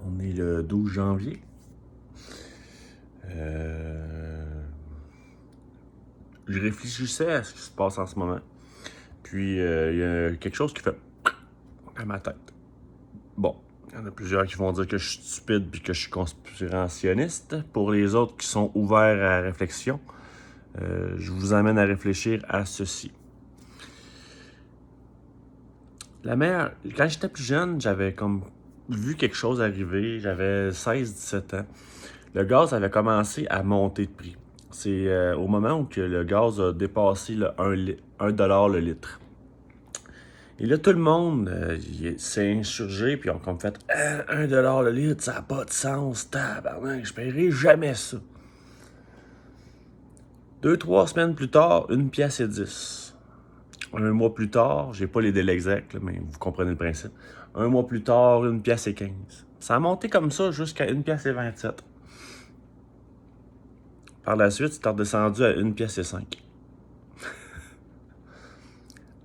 On est le 12 janvier. Je réfléchissais à ce qui se passe en ce moment. Puis, il y a quelque chose qui fait à ma tête. Bon, il y en a plusieurs qui vont dire que je suis stupide puis que je suis conspirationniste. Pour les autres qui sont ouverts à la réflexion, je vous amène à réfléchir à ceci. Quand j'étais plus jeune, j'avais comme vu quelque chose arriver. J'avais 16-17 ans. Le gaz avait commencé à monter de prix. C'est au moment où que le gaz a dépassé le 1 $ le litre. Et là, tout le monde s'est insurgé, puis ils ont comme fait 1 $ le litre, ça n'a pas de sens, tabarnak, je paierai jamais ça. 2-3 semaines plus tard, 1,10 $. Un mois plus tard, j'ai pas les délais exacts, là, mais vous comprenez le principe. Un mois plus tard, 1,15 $. Ça a monté comme ça jusqu'à 1,27 $. Par la suite, c'est redescendu à 1,5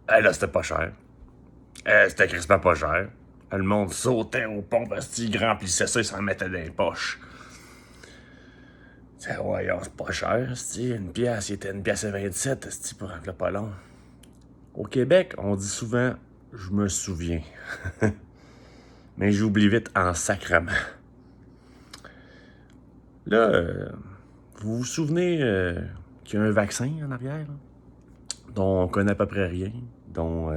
$. Là, c'était pas cher. C'était crispement pas cher. Le monde sautait aux pompes, il remplissait ça, il s'en mettait dans les poches. Voyons, c'est pas cher, une pièce, il était 1,27 $ pour remplir pas long. Au Québec, on dit souvent « je me souviens ». Mais j'oublie vite en sacrement. Là, vous vous souvenez qu'il y a un vaccin en arrière, là, dont on connaît à peu près rien, dont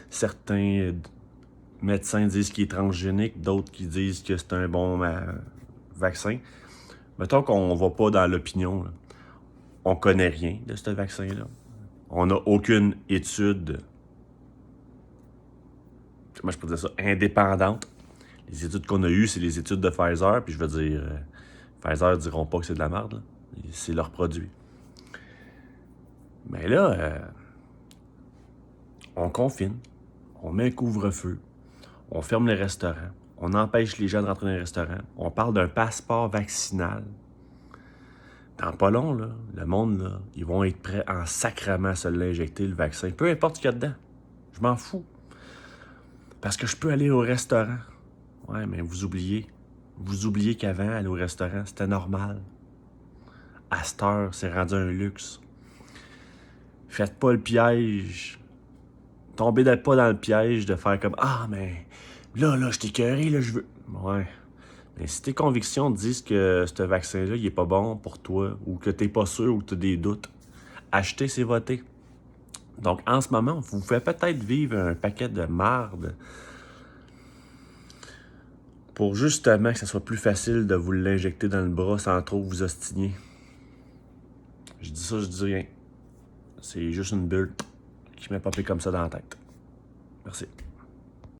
certains médecins disent qu'il est transgénique, d'autres qui disent que c'est un bon vaccin. Mettons qu'on va pas dans l'opinion, là. On connaît rien de ce vaccin-là. On n'a aucune étude, comment je peux dire ça, indépendante. Les études qu'on a eues, c'est les études de Pfizer, puis je veux dire, Pfizer diront pas que c'est de la merde, là. C'est leur produit. Mais là, on confine, on met un couvre-feu, on ferme les restaurants, on empêche les gens de rentrer dans les restaurants, on parle d'un passeport vaccinal. Dans pas long, là, le monde, là, ils vont être prêts en sacrament à se l'injecter, le vaccin. Peu importe ce qu'il y a dedans. Je m'en fous. Parce que je peux aller au restaurant. Ouais, mais vous oubliez. Vous oubliez qu'avant, aller au restaurant, c'était normal. À cette heure, c'est rendu un luxe. Faites pas le piège. Tombez pas dans le piège de faire comme « Ah, mais là, je t'ai écœuré, là, je veux... » Ouais. Mais si tes convictions te disent que ce vaccin-là, il est pas bon pour toi, ou que t'es pas sûr, ou que t'as des doutes, acheter, c'est voter. Donc, en ce moment, vous faites peut-être vivre un paquet de marde pour justement que ça soit plus facile de vous l'injecter dans le bras sans trop vous ostiner. Je dis ça, je dis rien. C'est juste une bulle qui m'est popée comme ça dans la tête. Merci.